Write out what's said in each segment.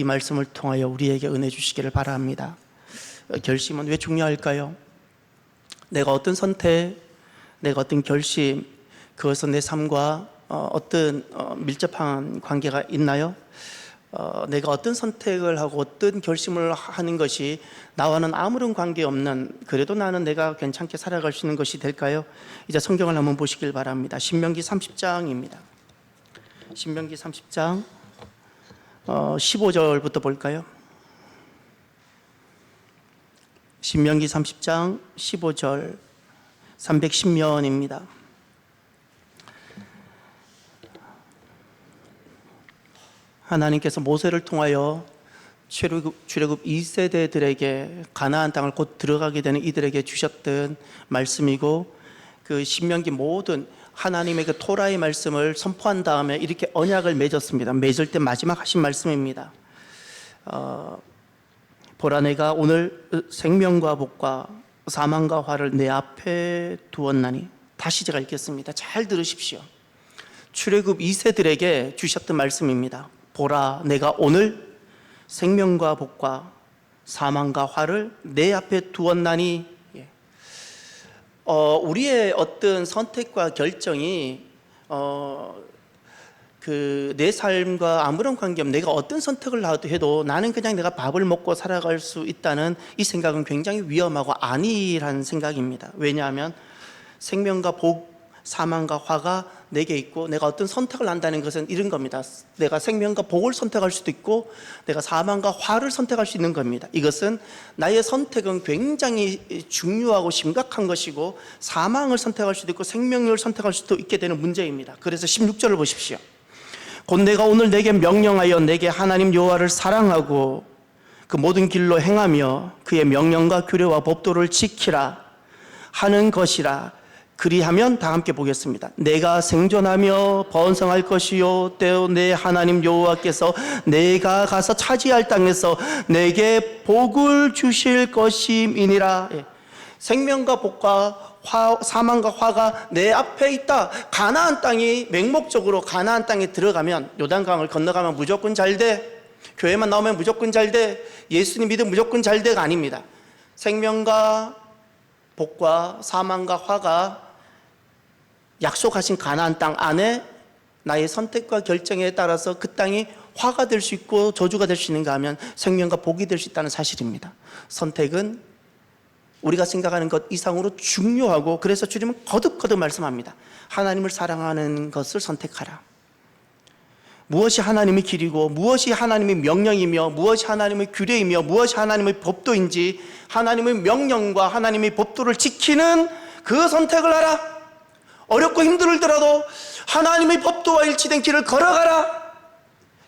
이 말씀을 통하여 우리에게 은혜 주시기를 바랍니다. 결심은 왜 중요할까요? 내가 어떤 선택, 내가 어떤 결심, 그것은 내 삶과 어떤 밀접한 관계가 있나요? 내가 어떤 선택을 하고 어떤 결심을 하는 것이 나와는 아무런 관계없는, 그래도 나는 내가 괜찮게 살아갈 수 있는 것이 될까요? 이제 성경을 한번 보시길 바랍니다. 신명기 30장입니다. 신명기 30장 15절부터 볼까요? 신명기 30장 15절 310면입니다. 하나님께서 모세를 통하여 출애굽 2세대들에게 가나안 땅을 곧 들어가게 되는 이들에게 주셨던 말씀이고, 그 신명기 모든 하나님의 그 토라의 말씀을 선포한 다음에 이렇게 언약을 맺었습니다. 맺을 때 마지막 하신 말씀입니다. 보라, 내가 오늘 생명과 복과 사망과 화를 내 앞에 두었나니. 다시 제가 읽겠습니다. 잘 들으십시오. 출애굽 2세들에게 주셨던 말씀입니다. 보라, 내가 오늘 생명과 복과 사망과 화를 내 앞에 두었나니. 우리의 어떤 선택과 결정이 내 삶과 아무런 관계없는, 내가 어떤 선택을 해도 나는 그냥 내가 밥을 먹고 살아갈 수 있다는 이 생각은 굉장히 위험하고 아니라는 생각입니다. 왜냐하면 생명과 복, 사망과 화가 내게 있고, 내가 어떤 선택을 한다는 것은 이런 겁니다. 내가 생명과 복을 선택할 수도 있고 내가 사망과 화를 선택할 수 있는 겁니다. 이것은 나의 선택은 굉장히 중요하고 심각한 것이고, 사망을 선택할 수도 있고 생명을 선택할 수도 있게 되는 문제입니다. 그래서 16절을 보십시오. 곧 내가 오늘 내게 명령하여 내게 하나님 여호와를 사랑하고 그 모든 길로 행하며 그의 명령과 규례와 법도를 지키라 하는 것이라. 그리하면 다 함께 보겠습니다. 내가 생존하며 번성할 것이요 또 내 하나님 여호와께서 내가 가서 차지할 땅에서 내게 복을 주실 것임이니라. 생명과 복과 사망과 화가 내 앞에 있다. 가나안 땅이 맹목적으로 가나안 땅에 들어가면, 요단강을 건너가면 무조건 잘 돼, 교회만 나오면 무조건 잘 돼, 예수님 믿으면 무조건 잘 돼가 아닙니다. 생명과 복과 사망과 화가 약속하신 가나안 땅 안에 나의 선택과 결정에 따라서 그 땅이 화가 될 수 있고 저주가 될 수 있는가 하면 생명과 복이 될 수 있다는 사실입니다. 선택은 우리가 생각하는 것 이상으로 중요하고, 그래서 주님은 거듭거듭 말씀합니다. 하나님을 사랑하는 것을 선택하라. 무엇이 하나님의 길이고 무엇이 하나님의 명령이며 무엇이 하나님의 규례이며 무엇이 하나님의 법도인지, 하나님의 명령과 하나님의 법도를 지키는 그 선택을 하라. 어렵고 힘들더라도 하나님의 법도와 일치된 길을 걸어가라.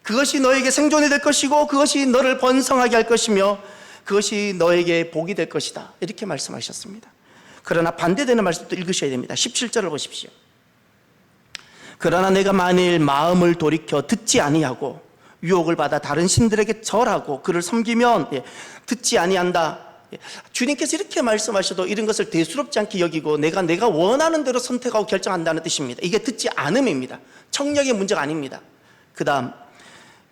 그것이 너에게 생존이 될 것이고 그것이 너를 번성하게 할 것이며 그것이 너에게 복이 될 것이다. 이렇게 말씀하셨습니다. 그러나 반대되는 말씀도 읽으셔야 됩니다. 17절을 보십시오. 그러나 내가 만일 마음을 돌이켜 듣지 아니하고 유혹을 받아 다른 신들에게 절하고 그를 섬기면 듣지 아니한다. 주님께서 이렇게 말씀하셔도 이런 것을 대수롭지 않게 여기고 내가 원하는 대로 선택하고 결정한다는 뜻입니다. 이게 듣지 않음입니다. 청력의 문제가 아닙니다. 그 다음,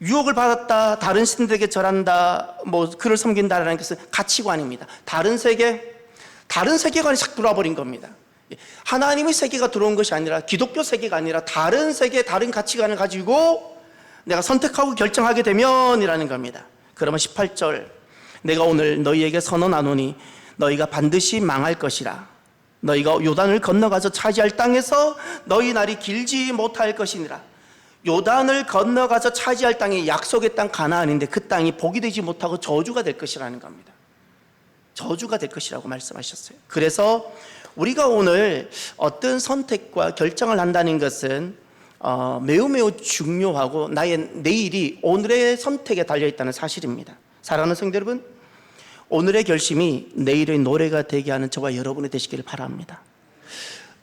유혹을 받았다, 다른 신들에게 절한다, 그를 섬긴다라는 것은 가치관입니다. 다른 세계관이 싹 들어와버린 겁니다. 하나님의 세계가 들어온 것이 아니라, 기독교 세계가 아니라 다른 세계, 다른 가치관을 가지고 내가 선택하고 결정하게 되면이라는 겁니다. 그러면 18절, 내가 오늘 너희에게 선언하노니 너희가 반드시 망할 것이라. 너희가 요단을 건너가서 차지할 땅에서 너희 날이 길지 못할 것이니라. 요단을 건너가서 차지할 땅이 약속의 땅 가나안인데 그 땅이 복이 되지 못하고 저주가 될 것이라는 겁니다. 저주가 될 것이라고 말씀하셨어요. 그래서 우리가 오늘 어떤 선택과 결정을 한다는 것은 매우 중요하고 나의 내일이 오늘의 선택에 달려있다는 사실입니다. 사랑하는 성도 여러분, 오늘의 결심이 내일의 노래가 되게 하는 저와 여러분이 되시기를 바랍니다.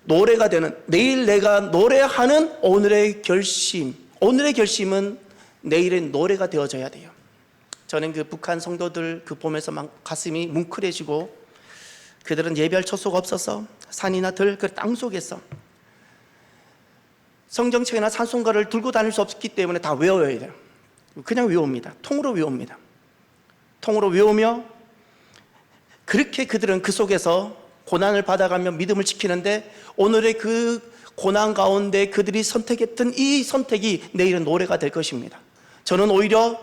노래가 되는, 내일 내가 노래하는 오늘의 결심은 내일의 노래가 되어져야 돼요. 저는 그 북한 성도들 보면서 막 가슴이 뭉클해지고, 그들은 예배할 처소가 없어서 산이나 들, 그 땅 속에서 성경책이나 찬송가를 들고 다닐 수 없기 때문에 다 외워야 돼요. 그냥 외웁니다. 통으로 외웁니다. 통으로 외우며 그렇게 그들은 그 속에서 고난을 받아가며 믿음을 지키는데, 오늘의 그 고난 가운데 그들이 선택했던 이 선택이 내일은 노래가 될 것입니다. 저는 오히려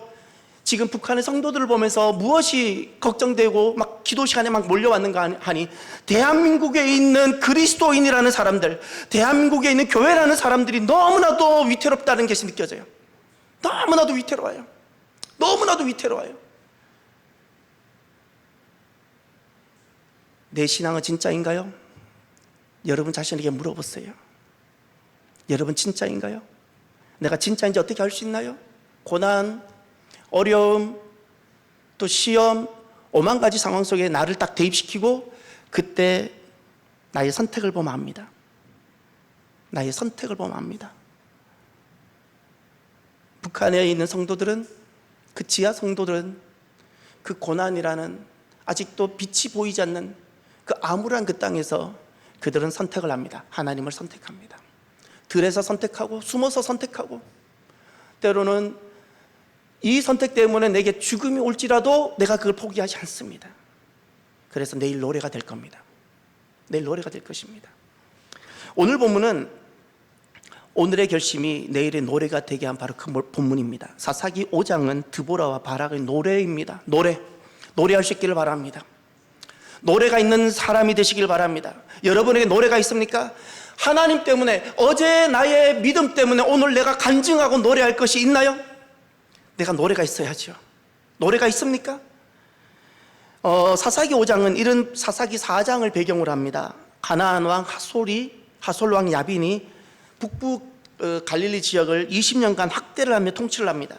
지금 북한의 성도들을 보면서 무엇이 걱정되고 막 기도 시간에 막 몰려왔는가 하니, 대한민국에 있는 그리스도인이라는 사람들, 대한민국에 있는 교회라는 사람들이 너무나도 위태롭다는 것이 느껴져요. 너무나도 위태로워요. 너무나도 위태로워요. 내 신앙은 진짜인가요? 여러분 자신에게 물어보세요. 여러분 진짜인가요? 내가 진짜인지 어떻게 알 수 있나요? 고난, 어려움, 또 시험, 오만 가지 상황 속에 나를 딱 대입시키고 그때 나의 선택을 보면 압니다. 나의 선택을 보면 압니다. 북한에 있는 성도들은, 그 지하 성도들은 그 고난이라는 아직도 빛이 보이지 않는 그 암울한 그 땅에서 그들은 선택을 합니다. 하나님을 선택합니다. 들에서 선택하고 숨어서 선택하고, 때로는 이 선택 때문에 내게 죽음이 올지라도 내가 그걸 포기하지 않습니다. 그래서 내일 노래가 될 겁니다. 내일 노래가 될 것입니다. 오늘 본문은 오늘의 결심이 내일의 노래가 되게 한 바로 그 본문입니다. 사사기 5장은 드보라와 바락의 노래입니다. 노래할 수 있기를 바랍니다. 노래가 있는 사람이 되시길 바랍니다. 여러분에게 노래가 있습니까? 하나님 때문에, 어제 나의 믿음 때문에 오늘 내가 간증하고 노래할 것이 있나요? 내가 노래가 있어야죠. 노래가 있습니까? 사사기 5장은 이런 사사기 4장을 배경으로 합니다. 가나안 왕 하솔 왕 야빈이 북부 갈릴리 지역을 20년간 학대를 하며 통치를 합니다.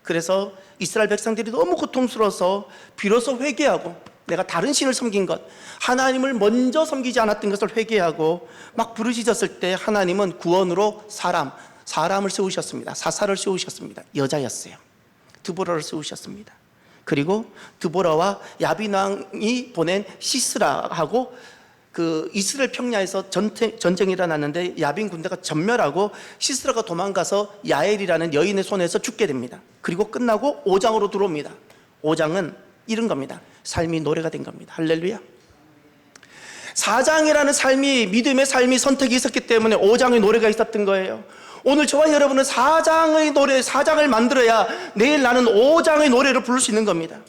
그래서 이스라엘 백성들이 너무 고통스러워서 비로소 회개하고, 내가 다른 신을 섬긴 것, 하나님을 먼저 섬기지 않았던 것을 회개하고 막 부르짖었을 때 하나님은 구원으로 사람을 세우셨습니다. 사사를 세우셨습니다. 여자였어요. 드보라를 세우셨습니다. 그리고 드보라와 야빈 왕이 보낸 시스라하고 그 이스라엘 평야에서 전쟁이 일어났는데 야빈 군대가 전멸하고 시스라가 도망가서 야엘이라는 여인의 손에서 죽게 됩니다. 그리고 끝나고 5장으로 들어옵니다. 5장은 이런 겁니다. 삶이 노래가 된 겁니다. 할렐루야. 4장이라는 삶이, 믿음의 삶이 선택이 있었기 때문에 5장의 노래가 있었던 거예요. 오늘 저와 여러분은 4장을 만들어야 내일 나는 5장의 노래를 부를 수 있는 겁니다.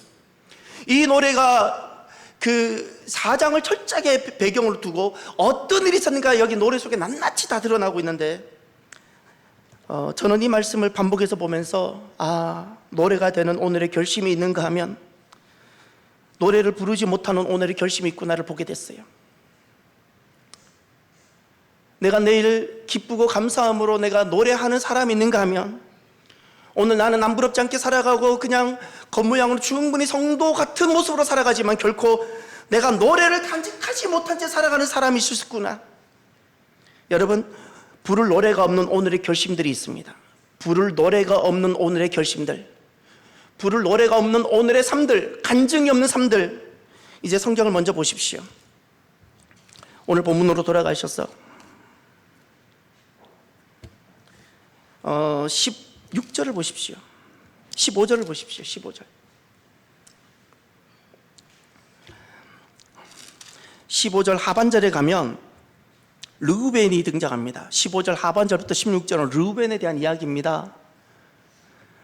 이 노래가 그 4장을 철저하게 배경으로 두고 어떤 일이 있었는가 여기 노래 속에 낱낱이 다 드러나고 있는데, 저는 이 말씀을 반복해서 보면서 노래가 되는 오늘의 결심이 있는가 하면 노래를 부르지 못하는 오늘의 결심이 있구나를 보게 됐어요. 내가 내일 기쁘고 감사함으로 내가 노래하는 사람이 있는가 하면, 오늘 나는 남부럽지 않게 살아가고 그냥 겉모양으로 충분히 성도 같은 모습으로 살아가지만 결코 내가 노래를 간직하지 못한 채 살아가는 사람이 있을 수 있구나. 여러분, 부를 노래가 없는 오늘의 결심들이 있습니다. 부를 노래가 없는 오늘의 결심들, 부를 노래가 없는 오늘의 삶들, 간증이 없는 삶들. 이제 성경을 먼저 보십시오. 오늘 본문으로 돌아가셔서 16절을 보십시오. 15절을 보십시오. 15절. 15절 하반절에 가면 르우벤이 등장합니다. 15절 하반절부터 16절은 르우벤에 대한 이야기입니다.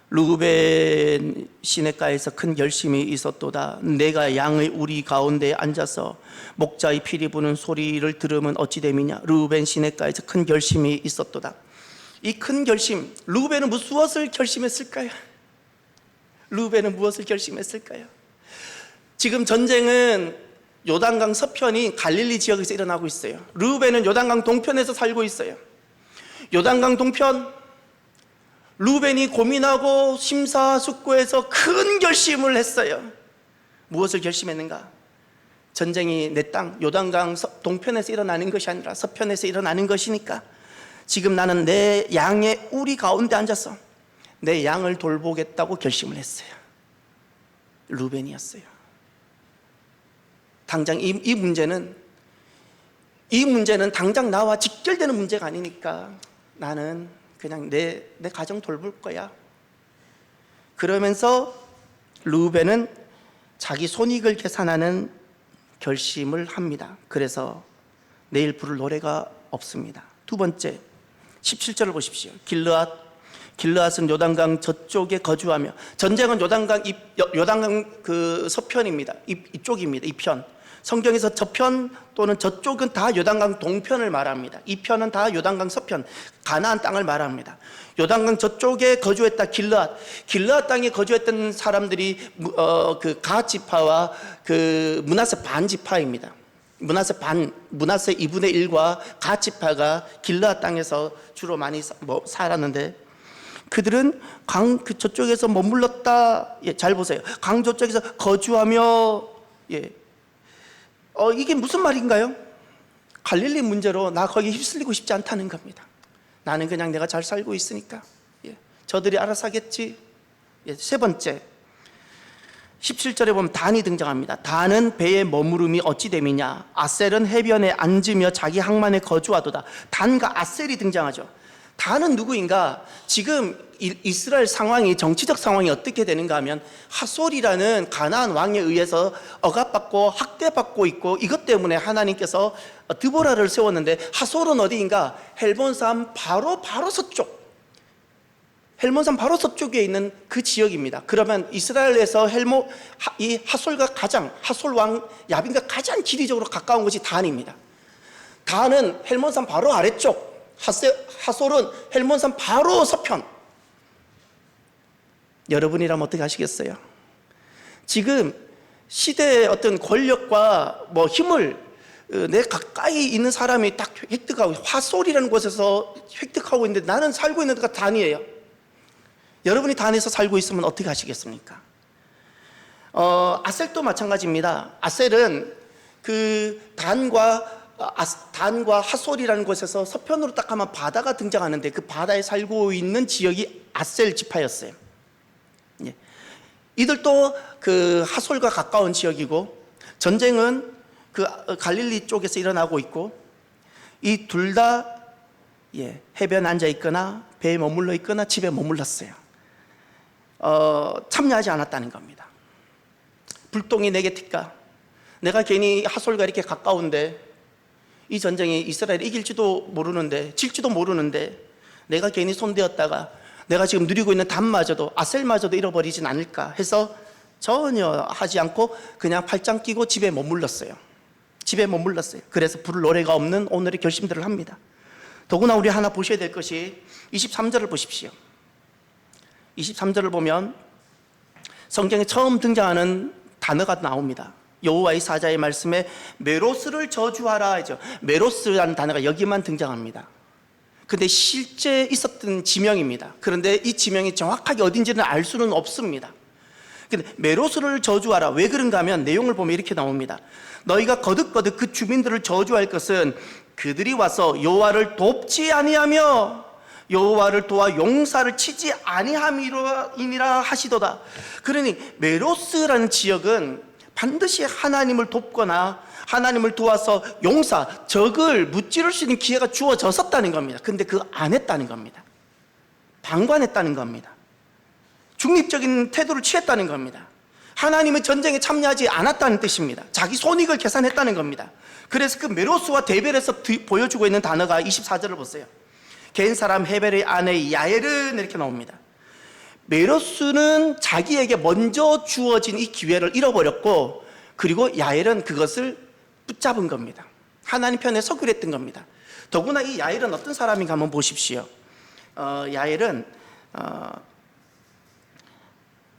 르우벤 시냇가에서 큰 결심이 있었도다. 내가 양의 우리 가운데에 앉아서 목자의 피리 부는 소리를 들으면 어찌 됨이냐. 르우벤 시냇가에서 큰 결심이 있었도다. 이 큰 결심, 르우벤은 무엇을 결심했을까요? 르우벤은 무엇을 결심했을까요? 지금 전쟁은 요단강 서편이 갈릴리 지역에서 일어나고 있어요. 르우벤은 요단강 동편에서 살고 있어요. 요단강 동편, 르우벤이 고민하고 심사숙고해서 큰 결심을 했어요. 무엇을 결심했는가? 전쟁이 내 땅 요단강 동편에서 일어나는 것이 아니라 서편에서 일어나는 것이니까 지금 나는 내 양의 우리 가운데 앉아서 내 양을 돌보겠다고 결심을 했어요. 르우벤이었어요. 당장 이 문제는 당장 나와 직결되는 문제가 아니니까 나는 그냥 내 가정 돌볼 거야. 그러면서 르우벤은 자기 손익을 계산하는 결심을 합니다. 그래서 내일 부를 노래가 없습니다. 두 번째, 17절을 보십시오. 길르앗은 요단강 저쪽에 거주하며, 전쟁은 요단강 그 서편입니다. 이쪽입니다. 이 편. 성경에서 저편 또는 저쪽은 다 요단강 동편을 말합니다. 이 편은 다 요단강 서편, 가나안 땅을 말합니다. 요단강 저쪽에 거주했다. 길르앗 땅에 거주했던 사람들이 그 갓 지파와 그 므낫세 반 지파입니다. 므낫세 2분의 1과 갓 지파가 길르앗 땅에서 주로 많이 살았는데, 그들은 강 저쪽에서 머물렀다. 예, 잘 보세요. 강 저쪽에서 거주하며, 예. 이게 무슨 말인가요? 갈릴리 문제로 나 거기 휩쓸리고 싶지 않다는 겁니다. 나는 그냥 내가 잘 살고 있으니까, 예, 저들이 알아서 하겠지. 예, 세 번째, 17절에 보면 단이 등장합니다. 단은 배의 머무름이 어찌 됨이냐. 아셀은 해변에 앉으며 자기 항만에 거주하도다. 단과 아셀이 등장하죠. 단은 누구인가? 지금 이스라엘 상황이, 정치적 상황이 어떻게 되는가 하면, 하솔이라는 가나안 왕에 의해서 억압받고 학대받고 있고, 이것 때문에 하나님께서 드보라를 세웠는데, 하솔은 어디인가? 헬본산 바로 서쪽, 헬몬산 바로 서쪽에 있는 그 지역입니다. 그러면 이스라엘에서 이 하솔 왕 야빈과 가장 지리적으로 가까운 곳이 단입니다. 단은 헬몬산 바로 아래쪽, 하솔은 헬몬산 바로 서편. 여러분이라면 어떻게 하시겠어요? 지금 시대의 어떤 권력과 힘을 내 가까이 있는 사람이 딱 획득하고, 하솔이라는 곳에서 획득하고 있는데, 나는 살고 있는 데가 단이에요. 여러분이 단에서 살고 있으면 어떻게 하시겠습니까? 아셀도 마찬가지입니다. 아셀은 그 단과 하솔이라는 곳에서 서편으로 딱 하면 바다가 등장하는데, 그 바다에 살고 있는 지역이 아셀 지파였어요. 예. 이들도 그 하솔과 가까운 지역이고, 전쟁은 그 갈릴리 쪽에서 일어나고 있고, 이 둘 다 해변에 앉아 있거나 배에 머물러 있거나 집에 머물렀어요. 참여하지 않았다는 겁니다. 불똥이 내게 튈까? 내가 괜히 하솔과 이렇게 가까운데, 이 전쟁이 이스라엘이 이길지도 모르는데, 질지도 모르는데, 내가 괜히 손대었다가 내가 지금 누리고 있는 단마저도, 아셀마저도 잃어버리진 않을까 해서 전혀 하지 않고 그냥 팔짱 끼고 집에 머물렀어요. 그래서 부를 노래가 없는 오늘의 결심들을 합니다. 더구나 우리 하나 보셔야 될 것이 23절을 보십시오. 23절을 보면 성경에 처음 등장하는 단어가 나옵니다. 여호와의 사자의 말씀에 메로스를 저주하라 하죠. 메로스라는 단어가 여기만 등장합니다. 근데 실제 있었던 지명입니다. 그런데 이 지명이 정확하게 어딘지는 알 수는 없습니다. 근데 메로스를 저주하라. 왜 그런가 하면 내용을 보면 이렇게 나옵니다. 너희가 거듭거듭 그 주민들을 저주할 것은 그들이 와서 여호와를 돕지 아니하며 여호와를 도와 용사를 치지 아니함이라 하시도다. 그러니 메로스라는 지역은 반드시 하나님을 돕거나 하나님을 도와서 적을 무찌를 수 있는 기회가 주어졌었다는 겁니다. 근데 그거 안 했다는 겁니다. 방관했다는 겁니다. 중립적인 태도를 취했다는 겁니다. 하나님의 전쟁에 참여하지 않았다는 뜻입니다. 자기 손익을 계산했다는 겁니다. 그래서 그 메로스와 대별해서 보여주고 있는 단어가 24절을 보세요. 겐 사람 헤벨의 아내 야엘은 이렇게 나옵니다. 메로스는 자기에게 먼저 주어진 이 기회를 잃어버렸고, 그리고 야엘은 그것을 붙잡은 겁니다. 하나님 편에 서기로 했던 겁니다. 더구나 이 야엘은 어떤 사람인가 한번 보십시오. 야엘은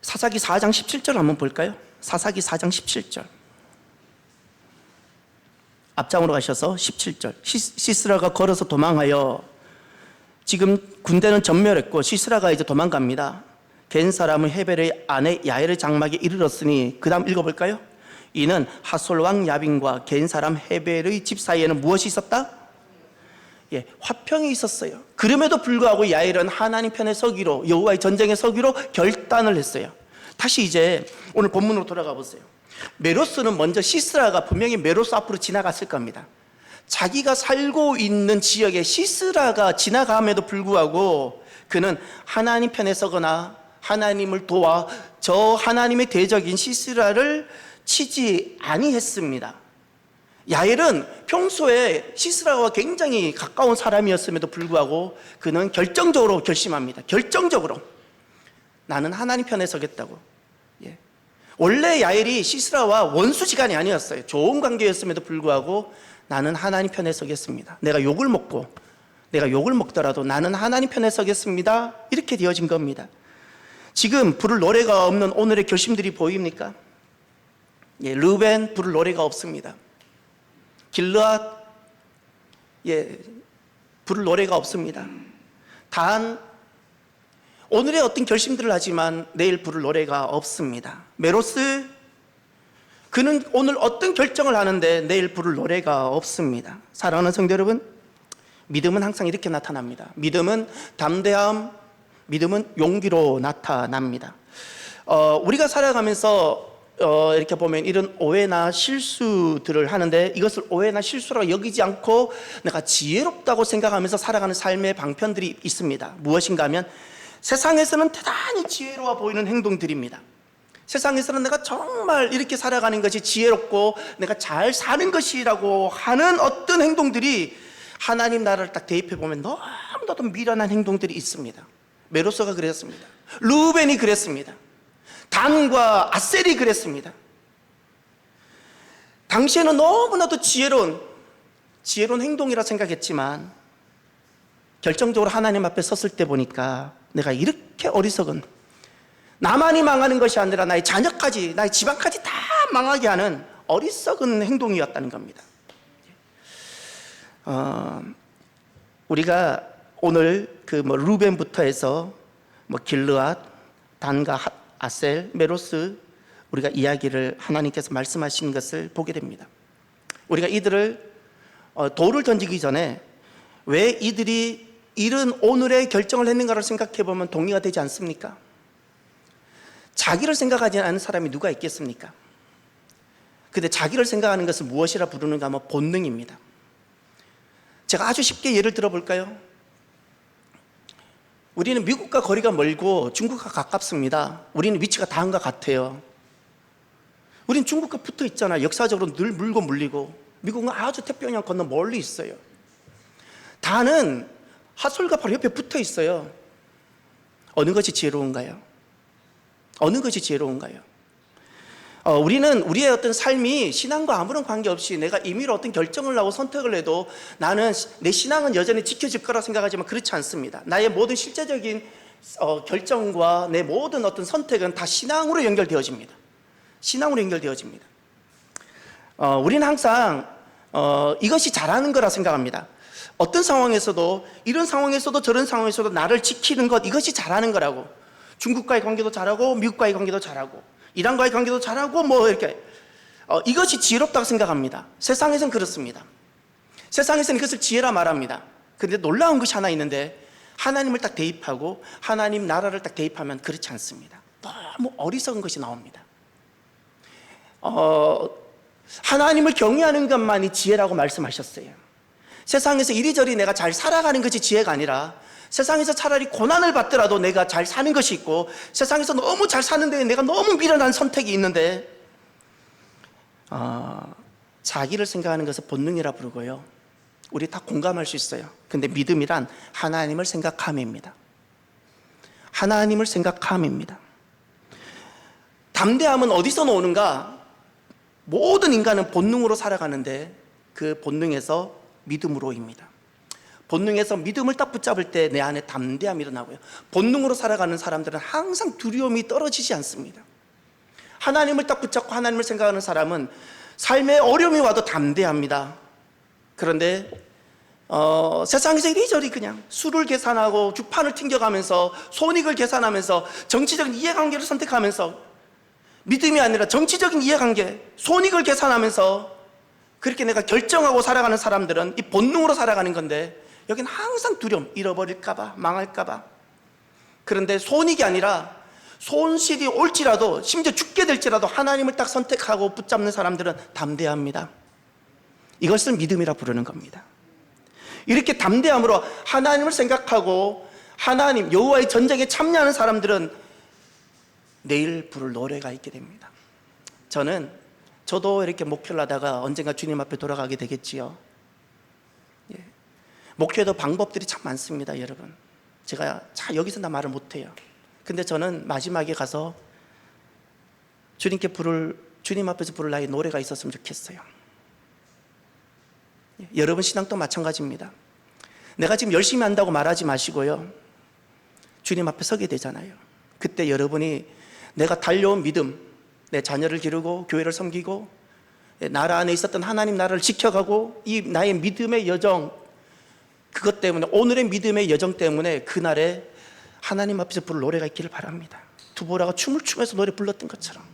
사사기 4장 17절 한번 볼까요? 사사기 4장 17절. 앞장으로 가셔서 17절. 시스라가 걸어서 도망하여, 지금 군대는 전멸했고 시스라가 이제 도망갑니다. 겐 사람은 헤벨의 아내 야엘의 장막에 이르렀으니, 그 다음 읽어볼까요? 이는 하솔 왕 야빈과 겐 사람 헤벨의 집 사이에는 무엇이 있었다? 화평이 있었어요. 그럼에도 불구하고 야엘은 하나님 편에 서기로, 여호와의 전쟁에 서기로 결단을 했어요. 다시 이제 오늘 본문으로 돌아가 보세요. 메로스는 먼저, 시스라가 분명히 메로스 앞으로 지나갔을 겁니다. 자기가 살고 있는 지역에 시스라가 지나감에도 불구하고 그는 하나님 편에 서거나 하나님을 도와 저 하나님의 대적인 시스라를 치지 아니했습니다. 야엘은 평소에 시스라와 굉장히 가까운 사람이었음에도 불구하고 그는 결정적으로 결심합니다. 결정적으로 나는 하나님 편에 서겠다고. 원래 야엘이 시스라와 원수지간이 아니었어요. 좋은 관계였음에도 불구하고 나는 하나님 편에 서겠습니다. 내가 욕을 먹더라도 나는 하나님 편에 서겠습니다. 이렇게 되어진 겁니다. 지금 부를 노래가 없는 오늘의 결심들이 보입니까? 르벤 부를 노래가 없습니다. 길르앗 부를 노래가 없습니다. 단 오늘의 어떤 결심들을 하지만 내일 부를 노래가 없습니다. 메로스 그는 오늘 어떤 결정을 하는데 내일 부를 노래가 없습니다. 사랑하는 성도 여러분, 믿음은 항상 이렇게 나타납니다. 믿음은 담대함, 믿음은 용기로 나타납니다. 우리가 살아가면서 이렇게 보면 이런 오해나 실수들을 하는데 이것을 오해나 실수라고 여기지 않고 내가 지혜롭다고 생각하면서 살아가는 삶의 방편들이 있습니다. 무엇인가 하면 세상에서는 대단히 지혜로워 보이는 행동들입니다. 세상에서는 내가 정말 이렇게 살아가는 것이 지혜롭고 내가 잘 사는 것이라고 하는 어떤 행동들이 하나님 나라를 딱 대입해 보면 너무나도 미련한 행동들이 있습니다. 메로서가 그랬습니다. 르우벤이 그랬습니다. 단과 아셀이 그랬습니다. 당시에는 너무나도 지혜로운 행동이라 생각했지만 결정적으로 하나님 앞에 섰을 때 보니까 내가 이렇게 어리석은, 나만이 망하는 것이 아니라 나의 자녀까지, 나의 집안까지 다 망하게 하는 어리석은 행동이었다는 겁니다. 우리가 오늘 루벤부터 해서 길르앗, 단과 아셀, 메로스 우리가 이야기를 하나님께서 말씀하신 것을 보게 됩니다. 우리가 이들을 돌을 던지기 전에 왜 이들이 이런 오늘의 결정을 했는가를 생각해 보면 동의가 되지 않습니까? 자기를 생각하지 않는 사람이 누가 있겠습니까? 근데 자기를 생각하는 것을 무엇이라 부르는가 하면 본능입니다. 제가 아주 쉽게 예를 들어볼까요? 우리는 미국과 거리가 멀고 중국과 가깝습니다. 우리는 위치가 다음과 같아요. 우리는 중국과 붙어 있잖아요. 역사적으로 늘 물고 물리고. 미국은 아주 태평양 건너 멀리 있어요. 다는 하솔과 바로 옆에 붙어 있어요. 어느 것이 지혜로운가요? 어느 것이 지혜로운가요? 우리는 우리의 어떤 삶이 신앙과 아무런 관계없이 내가 임의로 어떤 결정을 하고 선택을 해도 나는 내 신앙은 여전히 지켜질 거라 생각하지만 그렇지 않습니다. 나의 모든 실제적인 결정과 내 모든 어떤 선택은 다 신앙으로 연결되어집니다. 신앙으로 연결되어집니다. 우리는 항상 이것이 잘하는 거라 생각합니다. 어떤 상황에서도, 이런 상황에서도 저런 상황에서도 나를 지키는 것, 이것이 잘하는 거라고. 중국과의 관계도 잘하고 미국과의 관계도 잘하고 이란과의 관계도 잘하고 이렇게 이것이 지혜롭다고 생각합니다. 세상에서는 그렇습니다. 세상에서는 이것을 지혜라 말합니다. 그런데 놀라운 것이 하나 있는데 하나님을 딱 대입하고 하나님 나라를 딱 대입하면 그렇지 않습니다. 너무 어리석은 것이 나옵니다. 하나님을 경외하는 것만이 지혜라고 말씀하셨어요. 세상에서 이리저리 내가 잘 살아가는 것이 지혜가 아니라 세상에서 차라리 고난을 받더라도 내가 잘 사는 것이 있고 세상에서 너무 잘 사는데 내가 너무 미련한 선택이 있는데 자기를 생각하는 것을 본능이라 부르고요. 우리 다 공감할 수 있어요. 근데 믿음이란 하나님을 생각함입니다. 하나님을 생각함입니다. 담대함은 어디서 나오는가? 모든 인간은 본능으로 살아가는데 그 본능에서 믿음으로입니다. 본능에서 믿음을 딱 붙잡을 때 내 안에 담대함이 일어나고요. 본능으로 살아가는 사람들은 항상 두려움이 떨어지지 않습니다. 하나님을 딱 붙잡고 하나님을 생각하는 사람은 삶에 어려움이 와도 담대합니다. 그런데 세상에서 이리저리 그냥 수를 계산하고 주판을 튕겨가면서 손익을 계산하면서 정치적인 이해관계를 선택하면서 믿음이 아니라 정치적인 이해관계, 손익을 계산하면서 그렇게 내가 결정하고 살아가는 사람들은 이 본능으로 살아가는 건데 여기는 항상 두려움, 잃어버릴까봐, 망할까봐. 그런데 손익이 아니라 손실이 올지라도 심지어 죽게 될지라도 하나님을 딱 선택하고 붙잡는 사람들은 담대합니다. 이것을 믿음이라 부르는 겁니다. 이렇게 담대함으로 하나님을 생각하고 하나님 여호와의 전쟁에 참여하는 사람들은 내일 부를 노래가 있게 됩니다. 저도 이렇게 목회를 하다가 언젠가 주님 앞에 돌아가게 되겠지요. 예. 목회도 방법들이 참 많습니다, 여러분. 제가 여기서 나 말을 못해요. 근데 저는 마지막에 가서 주님 앞에서 부를 나의 노래가 있었으면 좋겠어요. 예. 여러분 신앙도 마찬가지입니다. 내가 지금 열심히 한다고 말하지 마시고요. 주님 앞에 서게 되잖아요. 그때 여러분이 내가 달려온 믿음, 내 자녀를 기르고 교회를 섬기고 나라 안에 있었던 하나님 나라를 지켜가고 이 나의 믿음의 여정, 그것 때문에, 오늘의 믿음의 여정 때문에 그날에 하나님 앞에서 부를 노래가 있기를 바랍니다. 두보라가 춤을 추면서 노래 불렀던 것처럼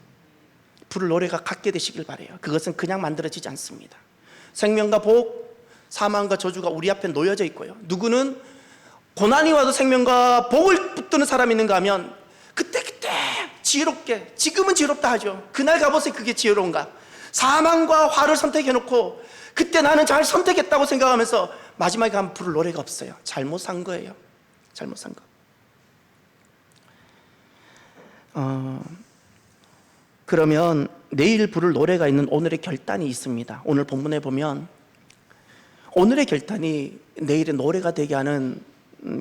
부를 노래가 갖게 되시길 바라요. 그것은 그냥 만들어지지 않습니다. 생명과 복, 사망과 저주가 우리 앞에 놓여져 있고요. 누구는 고난이 와도 생명과 복을 붙드는 사람이 있는가 하면 그때 지혜롭게, 지금은 지혜롭다 하죠. 그날 가보세요. 그게 지혜로운가? 사망과 화를 선택해놓고 그때 나는 잘 선택했다고 생각하면서 마지막에 가면 부를 노래가 없어요. 잘못 산 거예요. 잘못 산 거. 그러면 내일 부를 노래가 있는 오늘의 결단이 있습니다. 오늘 본문에 보면 오늘의 결단이 내일의 노래가 되게 하는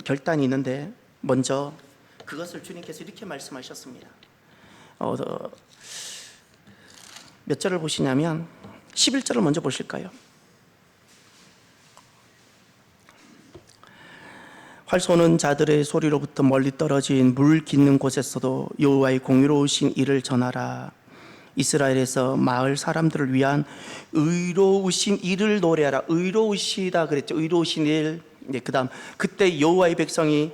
결단이 있는데, 먼저 그것을 주님께서 이렇게 말씀하셨습니다. 몇 절을 보시냐면 11절을 먼저 보실까요? 활 쏘는 자들의 소리로부터 멀리 떨어진 물 깃는 곳에서도 여호와의 공의로우신 일을 전하라. 이스라엘에서 마을 사람들을 위한 의로우신 일을 노래하라. 의로우시다 그랬죠. 의로우신 일. 그다음 그때 여호와의 백성이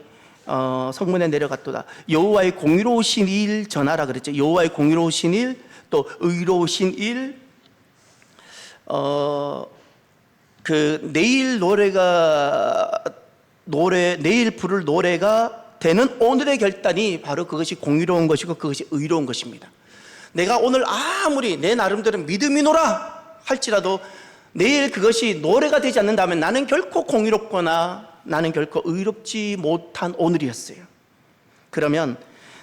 성문에 내려갔도다. 여호와의 공의로우신 일 전하라 그랬죠. 여호와의 공의로우신 일, 또 의로우신 일. 내일 부를 노래가 되는 오늘의 결단이 바로 그것이 공의로운 것이고 그것이 의로운 것입니다. 내가 오늘 아무리 내 나름대로 믿음이노라 할지라도 내일 그것이 노래가 되지 않는다면 나는 결코 공의롭거나 나는 결코 의롭지 못한 오늘이었어요. 그러면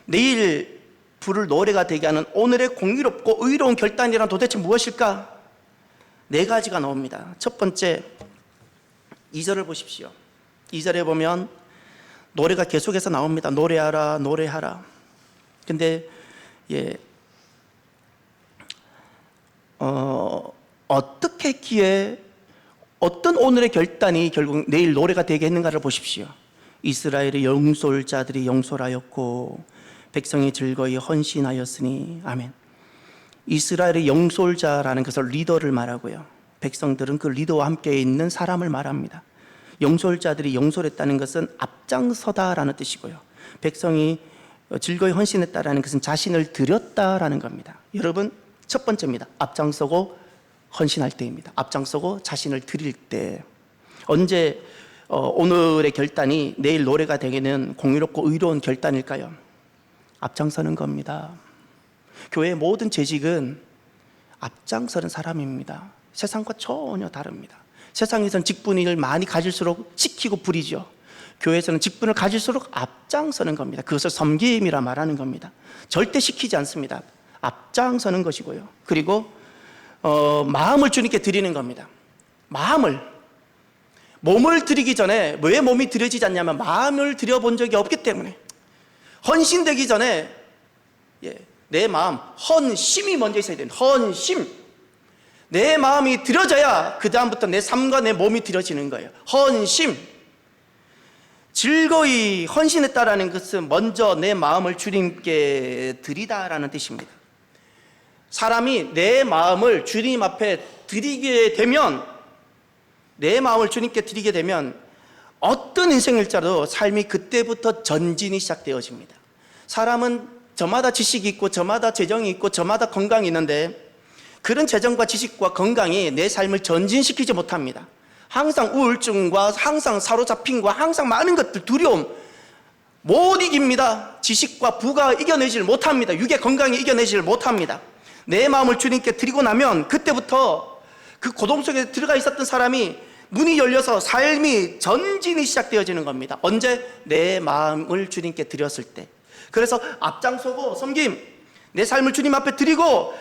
내일 부를 노래가 되게 하는 오늘의 공의롭고 의로운 결단이란 도대체 무엇일까? 4가지가 나옵니다. 첫 번째, 2절을 보십시오. 2절에 보면 노래가 계속해서 나옵니다. 노래하라, 노래하라. 근데 어떻게 했기에 어떤 오늘의 결단이 결국 내일 노래가 되게 했는가를 보십시오. 이스라엘의 영솔자들이 영솔하였고 백성이 즐거이 헌신하였으니. 아멘. 이스라엘의 영솔자라는 것을 리더를 말하고요. 백성들은 그 리더와 함께 있는 사람을 말합니다. 영솔자들이 영솔했다는 것은 앞장서다라는 뜻이고요. 백성이 즐거이 헌신했다라는 것은 자신을 드렸다라는 겁니다. 여러분, 첫 번째입니다. 앞장서고 헌신할 때입니다. 앞장서고 자신을 드릴 때. 언제 오늘의 결단이 내일 노래가 되기는 공의롭고 의로운 결단일까요? 앞장서는 겁니다. 교회의 모든 재직은 앞장서는 사람입니다. 세상과 전혀 다릅니다. 세상에서는 직분을 많이 가질수록 시키고 부리죠. 교회에서는 직분을 가질수록 앞장서는 겁니다. 그것을 섬김이라 말하는 겁니다. 절대 시키지 않습니다. 앞장서는 것이고요. 그리고 마음을 주님께 드리는 겁니다. 몸을 드리기 전에, 왜 몸이 드려지지 않냐면 마음을 드려본 적이 없기 때문에. 헌신되기 전에 내 마음, 헌심이 먼저 있어야 돼요. 헌심. 내 마음이 드려져야 그 다음부터 내 삶과 내 몸이 드려지는 거예요. 헌심. 즐거이 헌신했다라는 것은 먼저 내 마음을 주님께 드리다라는 뜻입니다. 사람이 내 마음을 주님 앞에 드리게 되면, 내 마음을 주님께 드리게 되면 어떤 인생일지라도 삶이 그때부터 전진이 시작되어집니다. 사람은 저마다 지식이 있고 저마다 재정이 있고 저마다 건강이 있는데 그런 재정과 지식과 건강이 내 삶을 전진시키지 못합니다. 항상 우울증과 항상 사로잡힘과 항상 많은 것들, 두려움 못 이깁니다. 지식과 부가 이겨내지를 못합니다. 육의 건강이 이겨내지를 못합니다. 내 마음을 주님께 드리고 나면 그때부터 그 고동 속에 들어가 있었던 사람이 문이 열려서 삶이 전진이 시작되어지는 겁니다. 언제? 내 마음을 주님께 드렸을 때. 그래서 앞장서고 섬김, 내 삶을 주님 앞에 드리고,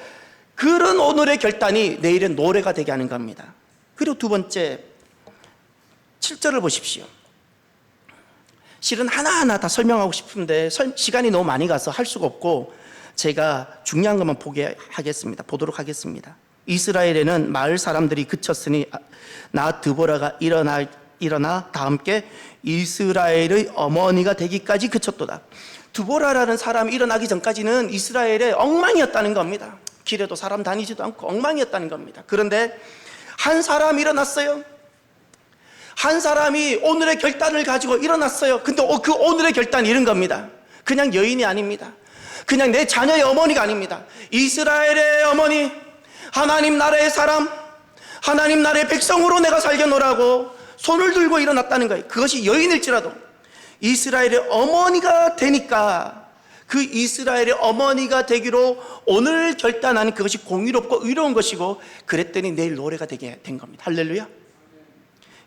그런 오늘의 결단이 내일은 노래가 되게 하는 겁니다. 그리고 두 번째, 7절을 보십시오. 실은 하나하나 다 설명하고 싶은데 시간이 너무 많이 가서 할 수가 없고, 제가 중요한 것만 보도록 하겠습니다. 이스라엘에는 마을 사람들이 그쳤으니 나 드보라가 일어나 다 함께 이스라엘의 어머니가 되기까지 그쳤도다. 드보라라는 사람이 일어나기 전까지는 이스라엘의 엉망이었다는 겁니다. 길에도 사람 다니지도 않고 엉망이었다는 겁니다. 그런데 한 사람이 일어났어요. 한 사람이 오늘의 결단을 가지고 일어났어요. 근데 그 오늘의 결단이 이런 겁니다. 그냥 여인이 아닙니다. 그냥 내 자녀의 어머니가 아닙니다. 이스라엘의 어머니, 하나님 나라의 사람, 하나님 나라의 백성으로 내가 살겠노라고 손을 들고 일어났다는 거예요. 그것이 여인일지라도 이스라엘의 어머니가 되니까, 그 이스라엘의 어머니가 되기로 오늘 결단하는 그것이 공의롭고 의로운 것이고, 그랬더니 내일 노래가 되게 된 겁니다. 할렐루야.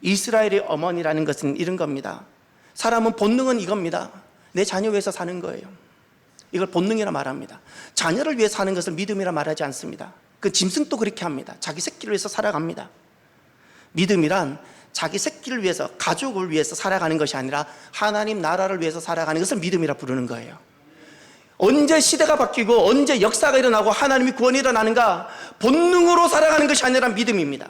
이스라엘의 어머니라는 것은 이런 겁니다. 사람은 본능은 이겁니다. 내 자녀 위해서 사는 거예요. 이걸 본능이라 말합니다. 자녀를 위해 사는 것을 믿음이라 말하지 않습니다. 그 짐승도 그렇게 합니다. 자기 새끼를 위해서 살아갑니다. 믿음이란 자기 새끼를 위해서, 가족을 위해서 살아가는 것이 아니라 하나님 나라를 위해서 살아가는 것을 믿음이라 부르는 거예요. 언제 시대가 바뀌고 언제 역사가 일어나고 하나님의 구원이 일어나는가? 본능으로 살아가는 것이 아니라 믿음입니다.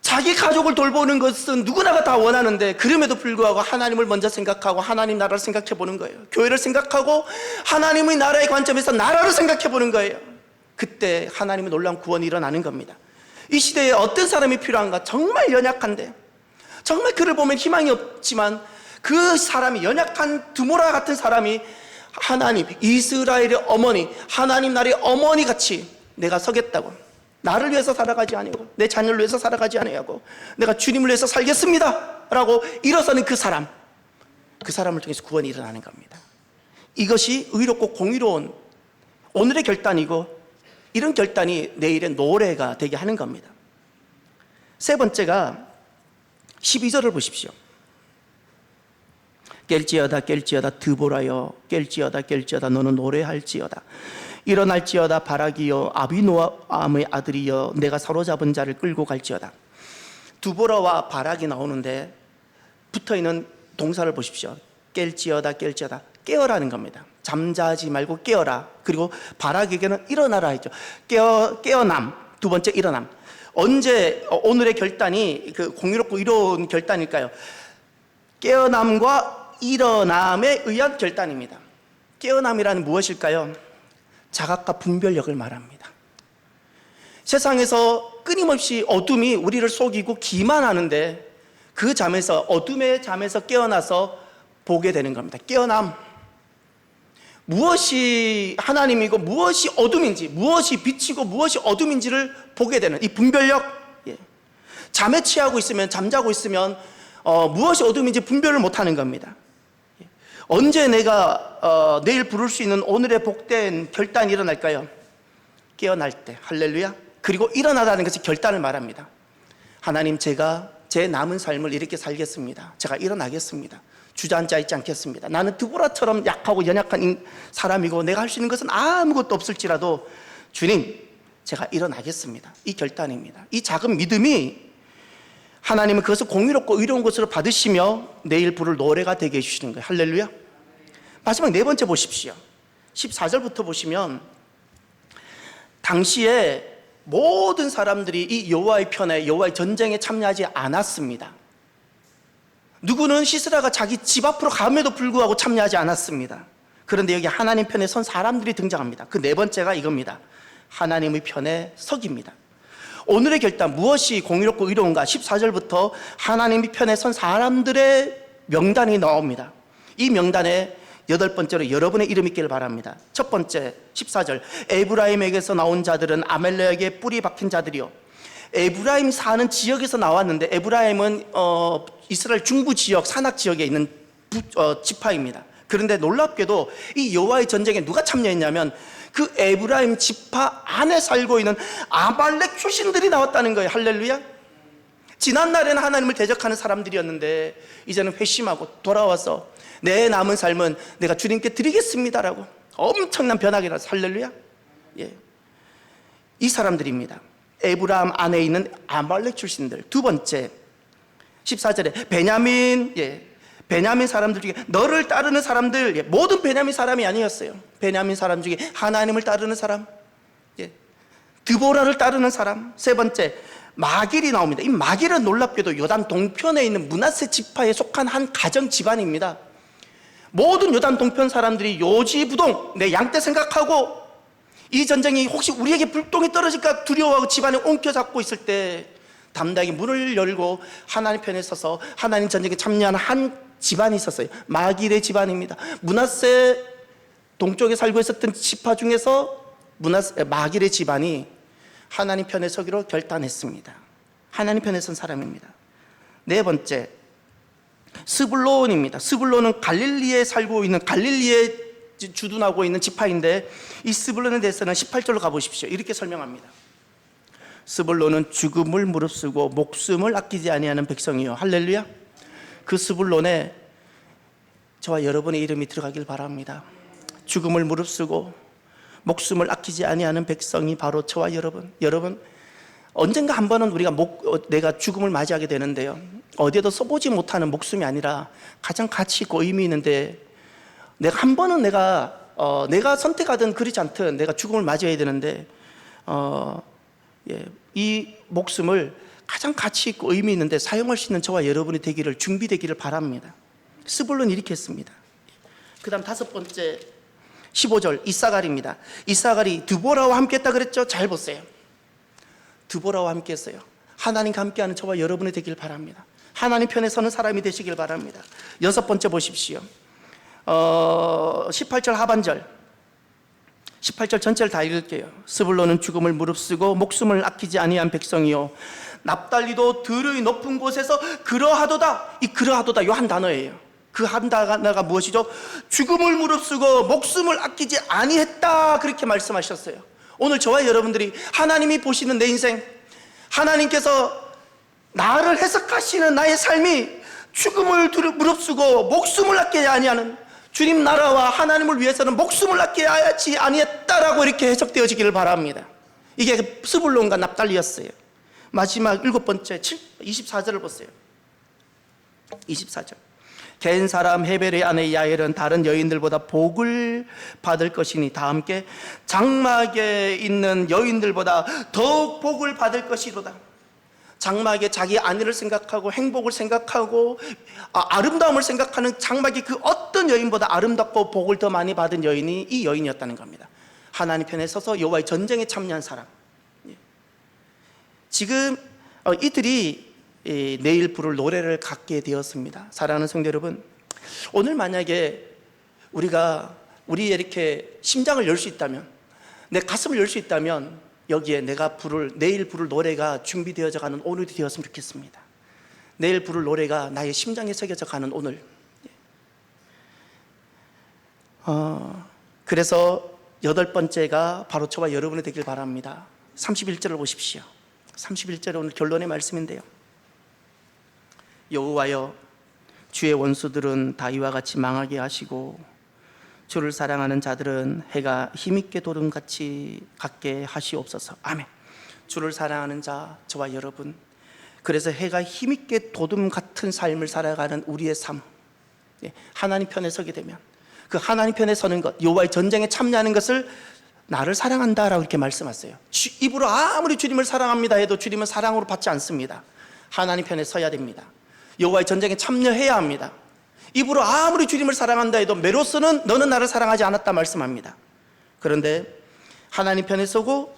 자기 가족을 돌보는 것은 누구나가 다 원하는데, 그럼에도 불구하고 하나님을 먼저 생각하고 하나님 나라를 생각해 보는 거예요. 교회를 생각하고 하나님의 나라의 관점에서 나라를 생각해 보는 거예요. 그때 하나님의 놀라운 구원이 일어나는 겁니다. 이 시대에 어떤 사람이 필요한가? 정말 연약한데, 정말 그를 보면 희망이 없지만, 그 사람이, 연약한 드보라 같은 사람이 하나님, 이스라엘의 어머니, 하나님 나라의 어머니 같이 내가 서겠다고, 나를 위해서 살아가지 아니하고 내 자녀를 위해서 살아가지 아니하고 내가 주님을 위해서 살겠습니다 라고 일어서는 그 사람을 통해서 구원이 일어나는 겁니다. 이것이 의롭고 공의로운 오늘의 결단이고, 이런 결단이 내일의 노래가 되게 하는 겁니다. 세 번째가 12절을 보십시오. 깰지어다 드보라여, 깰지어다 너는 노래할지어다. 일어날지어다 바라기여, 아비노암의 아들이여, 내가 사로잡은 자를 끌고 갈지어다. 드보라와 바락이 나오는데 붙어있는 동사를 보십시오. 깰지어다 깨어라는 겁니다. 잠자지 말고 깨어라. 그리고 바락에게는 일어나라 했죠. 깨어남, 두 번째 일어남. 언제 오늘의 결단이 그 공의롭고 의로운 결단일까요? 깨어남과 일어남에 의한 결단입니다. 깨어남이란 무엇일까요? 자각과 분별력을 말합니다. 세상에서 끊임없이 어둠이 우리를 속이고 기만하는데, 그 잠에서, 어둠의 잠에서 깨어나서 보게 되는 겁니다. 깨어남. 무엇이 하나님이고 무엇이 어둠인지, 무엇이 빛이고 무엇이 어둠인지를 보게 되는 이 분별력. 잠에 취하고 있으면, 잠자고 있으면 무엇이 어둠인지 분별을 못하는 겁니다. 언제 내가 내일 부를 수 있는 오늘의 복된 결단이 일어날까요? 깨어날 때. 할렐루야. 그리고 일어나다는 것이 결단을 말합니다. 하나님, 제가 제 남은 삶을 이렇게 살겠습니다. 제가 일어나겠습니다. 주저앉아 있지 않겠습니다. 나는 드보라처럼 약하고 연약한 사람이고 내가 할 수 있는 것은 아무것도 없을지라도 주님, 제가 일어나겠습니다. 이 결단입니다. 이 작은 믿음이 하나님은 그것을 공의롭고 의로운 것으로 받으시며 내일 부를 노래가 되게 해주시는 거예요. 할렐루야. 마지막 네 번째 보십시오. 14절부터 보시면, 당시에 모든 사람들이 이 여호와의 편에, 여호와의 전쟁에 참여하지 않았습니다. 누구는 시스라가 자기 집 앞으로 감에도 불구하고 참여하지 않았습니다. 그런데 여기 하나님 편에 선 사람들이 등장합니다. 그 네 번째가 이겁니다. 하나님의 편에 서기입니다. 오늘의 결단, 무엇이 공의롭고 의로운가? 14절부터 하나님의 편에 선 사람들의 명단이 나옵니다. 이 명단에 8번째로 여러분의 이름이 있기를 바랍니다. 첫 번째 14절, 에브라임에게서 나온 자들은 아말렉의 뿌리 박힌 자들이요. 에브라임 사는 지역에서 나왔는데, 에브라임은 이스라엘 중부 지역, 산악 지역에 있는 지파입니다. 그런데 놀랍게도 이 여호와의 전쟁에 누가 참여했냐면, 그 에브라임 지파 안에 살고 있는 아말렉 출신들이 나왔다는 거예요. 할렐루야. 지난날에는 하나님을 대적하는 사람들이었는데 이제는 회심하고 돌아와서 내 남은 삶은 내가 주님께 드리겠습니다라고 엄청난 변화기라서 할렐루야. 예. 이 사람들입니다. 에브라함 안에 있는 아말렉 출신들. 두 번째 14절에 베냐민, 베냐민 사람들 중에 너를 따르는 사람들, 모든 베냐민 사람이 아니었어요. 베냐민 사람 중에 하나님을 따르는 사람, 드보라를 따르는 사람. 세 번째 마길이 나옵니다. 이 마길은 놀랍게도 요단 동편에 있는 므낫세 지파에 속한 한 가정 집안입니다. 모든 요단 동편 사람들이 요지부동 내 양떼 생각하고, 이 전쟁이 혹시 우리에게 불똥이 떨어질까 두려워하고 집안에 옮겨잡고 있을 때 담대하게 문을 열고 하나님 편에 서서 하나님 전쟁에 참여하는 한 집안이 있었어요. 마길의 집안입니다. 므낫세 동쪽에 살고 있었던 지파 중에서 마길의 집안이 하나님 편에 서기로 결단했습니다. 하나님 편에 선 사람입니다. 네 번째 스불론입니다. 스불론은 갈릴리에 살고 있는, 갈릴리에 주둔하고 있는 지파인데, 이 스불론에 대해서는 18절로 가보십시오. 이렇게 설명합니다. 스불론은 죽음을 무릅쓰고 목숨을 아끼지 아니하는 백성이요. 할렐루야. 그 스불론에 저와 여러분의 이름이 들어가길 바랍니다. 죽음을 무릅쓰고 목숨을 아끼지 아니하는 백성이 바로 저와 여러분 언젠가 한 번은 내가 죽음을 맞이하게 되는데요, 어디에도 써보지 못하는 목숨이 아니라 가장 가치 있고 의미 있는데, 내가 한 번은 내가 선택하든 그렇지 않든 내가 죽음을 맞이해야 되는데, 이 목숨을 가장 가치 있고 의미 있는데 사용할 수 있는 저와 여러분이 되기를, 준비되기를 바랍니다. 스불론 이렇게 했습니다. 그 다음 다섯 번째 15절 이사갈입니다. 이사갈이 드보라와 함께 했다 그랬죠? 잘 보세요. 드보라와 함께 했어요. 하나님과 함께하는 저와 여러분이 되길 바랍니다. 하나님 편에 서는 사람이 되시길 바랍니다. 여섯 번째 보십시오. 18절 하반절, 18절 전체를 다 읽을게요. 스불론은 죽음을 무릅쓰고 목숨을 아끼지 아니한 백성이요, 납달리도 들의 높은 곳에서 그러하도다. 이 그러하도다 요 한 단어예요. 그 한 단어가 무엇이죠? 죽음을 무릅쓰고 목숨을 아끼지 아니했다, 그렇게 말씀하셨어요. 오늘 저와 여러분들이 하나님이 보시는 내 인생, 하나님께서 나를 해석하시는 나의 삶이 죽음을 무릅쓰고 목숨을 아끼지 아니하는, 주님 나라와 하나님을 위해서는 목숨을 아끼지 아니했다라고 이렇게 해석되어지기를 바랍니다. 이게 스불론과 납달리였어요. 마지막 일곱 번째 24절을 보세요. 24절. 겐 사람 헤벨의 아내 야엘은 다른 여인들보다 복을 받을 것이니 다 함께 장막에 있는 여인들보다 더욱 복을 받을 것이로다. 장막에 자기 아내를 생각하고 행복을 생각하고 아름다움을 생각하는 장막의 그 어떤 여인보다 아름답고 복을 더 많이 받은 여인이 이 여인이었다는 겁니다. 하나님 편에 서서 여호와의 전쟁에 참여한 사람. 지금 이들이 내일 부를 노래를 갖게 되었습니다. 사랑하는 성도 여러분, 오늘 만약에 우리 이렇게 심장을 열 수 있다면, 내 가슴을 열 수 있다면, 여기에 내일 부를 노래가 준비되어져 가는 오늘이 되었으면 좋겠습니다. 내일 부를 노래가 나의 심장에 새겨져 가는 오늘. 그래서 여덟 번째가 바로 저와 여러분이 되길 바랍니다. 31절을 보십시오. 31절은 오늘 결론의 말씀인데요. 여호와여, 주의 원수들은 다 이와 같이 망하게 하시고 주를 사랑하는 자들은 해가 힘있게 도름같이 갖게 하시옵소서. 아멘. 주를 사랑하는 자, 저와 여러분, 그래서 해가 힘있게 도둠 같은 삶을 살아가는 우리의 삶, 하나님 편에 서게 되면 그 하나님 편에 서는 것, 여호와의 전쟁에 참여하는 것을 나를 사랑한다라고 이렇게 말씀하세요. 입으로 아무리 주님을 사랑합니다 해도 주님은 사랑으로 받지 않습니다. 하나님 편에 서야 됩니다. 여호와의 전쟁에 참여해야 합니다. 입으로 아무리 주님을 사랑한다 해도 매로서는 너는 나를 사랑하지 않았다 말씀합니다. 그런데 하나님 편에 서고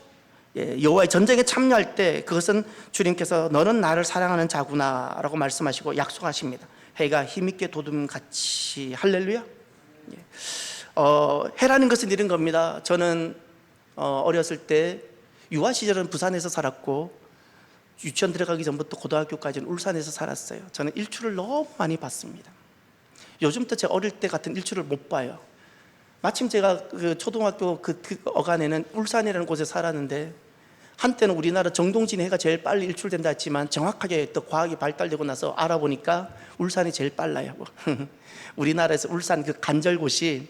여호와의 전쟁에 참여할 때 그것은 주님께서 너는 나를 사랑하는 자구나 라고 말씀하시고 약속하십니다. 해가 힘있게 도둠같이. 할렐루야. 해라는 것은 이런 겁니다. 저는 어렸을 때 유아 시절은 부산에서 살았고 유치원 들어가기 전부터 고등학교까지는 울산에서 살았어요. 저는 일출을 너무 많이 봤습니다. 요즘부터 제 어릴 때 같은 일출을 못 봐요. 마침 제가 그 초등학교 그 어간에는 울산이라는 곳에 살았는데 한때는 우리나라 정동진 해가 제일 빨리 일출된다 했지만 정확하게 또 과학이 발달되고 나서 알아보니까 울산이 제일 빨라요. 우리나라에서 울산 그 간절곶이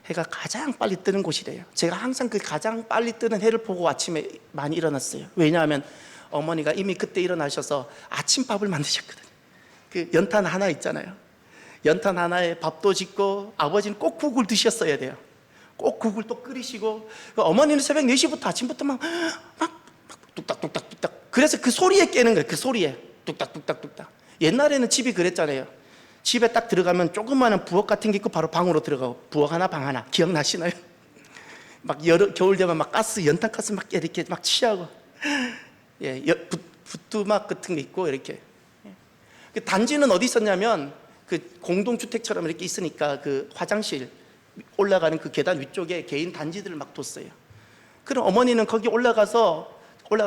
해가 가장 빨리 뜨는 곳이래요. 제가 항상 그 가장 빨리 뜨는 해를 보고 아침에 많이 일어났어요. 왜냐하면 어머니가 이미 그때 일어나셔서 아침밥을 만드셨거든요. 그 연탄 하나 있잖아요. 연탄 하나에 밥도 짓고 아버지는 꼭 국을 드셨어야 돼요. 꼭 국을 또 끓이시고 어머니는 새벽 4시부터 아침부터 막 뚝딱뚝딱뚝딱. 그래서 그 소리에 깨는 거예요. 그 소리에 뚝딱뚝딱뚝딱. 옛날에는 집이 그랬잖아요. 집에 딱 들어가면 조그마한 부엌 같은 게 있고 바로 방으로 들어가고 부엌 하나 방 하나. 기억나시나요? 막 겨울 되면 막 가스 연탄 가스 막 이렇게 막 취하고 부뚜막 같은 게 있고 이렇게. 그 단지는 어디 있었냐면 그 공동주택처럼 이렇게 있으니까 그 화장실 올라가는 그 계단 위쪽에 개인 단지들을 막 뒀어요. 그럼 어머니는 거기 올라가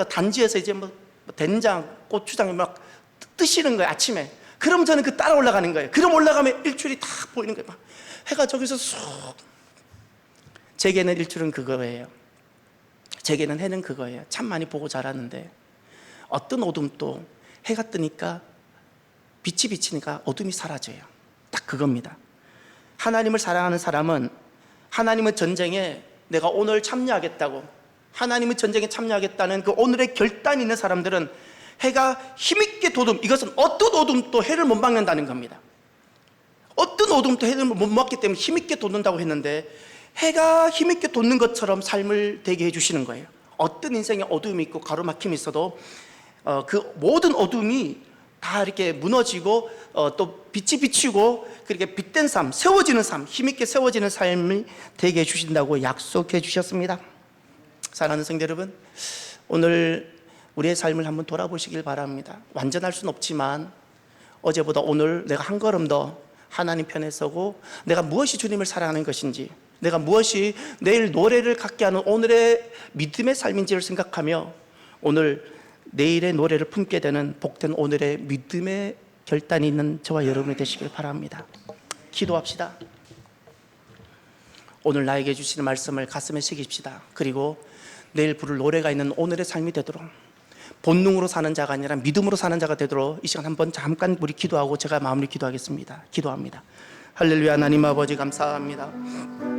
단지에서 이제 뭐 된장, 고추장 막 뜨시는 거예요 아침에. 그럼 저는 그 따라 올라가는 거예요. 그럼 올라가면 일출이 다 보이는 거예요. 막 해가 저기서 쑥. 제게는 일출은 그거예요. 제게는 해는 그거예요. 참 많이 보고 자랐는데 어떤 어둠도 해가 뜨니까 빛이 비치니까 어둠이 사라져요. 딱 그겁니다. 하나님을 사랑하는 사람은 하나님의 전쟁에 내가 오늘 참여하겠다고, 하나님의 전쟁에 참여하겠다는 그 오늘의 결단이 있는 사람들은 해가 힘있게 이것은 어떤 어둠도 해를 못 막는다는 겁니다. 어떤 어둠도 해를 못 막기 때문에 힘있게 돋는다고 했는데 해가 힘있게 돋는 것처럼 삶을 되게 해주시는 거예요. 어떤 인생에 어둠이 있고 가로막힘이 있어도 그 모든 어둠이 다 이렇게 무너지고 또 빛이 비치고 그렇게 빛된 삶, 세워지는 삶, 힘있게 세워지는 삶을 되게 해주신다고 약속해 주셨습니다. 사랑하는 성도 여러분, 오늘 우리의 삶을 한번 돌아보시길 바랍니다. 완전할 수는 없지만 어제보다 오늘 내가 한 걸음 더 하나님 편에 서고 내가 무엇이 주님을 사랑하는 것인지, 내가 무엇이 내일 노래를 갖게 하는 오늘의 믿음의 삶인지를 생각하며 오늘 내일의 노래를 품게 되는 복된 오늘의 믿음의 결단이 있는 저와 여러분이 되시길 바랍니다. 기도합시다. 오늘 나에게 주시는 말씀을 가슴에 새깁시다. 그리고 내일 부를 노래가 있는 오늘의 삶이 되도록 본능으로 사는 자가 아니라 믿음으로 사는 자가 되도록 이 시간 한번 잠깐 우리 기도하고 제가 마무리 기도하겠습니다. 기도합니다. 할렐루야. 하나님 아버지 감사합니다.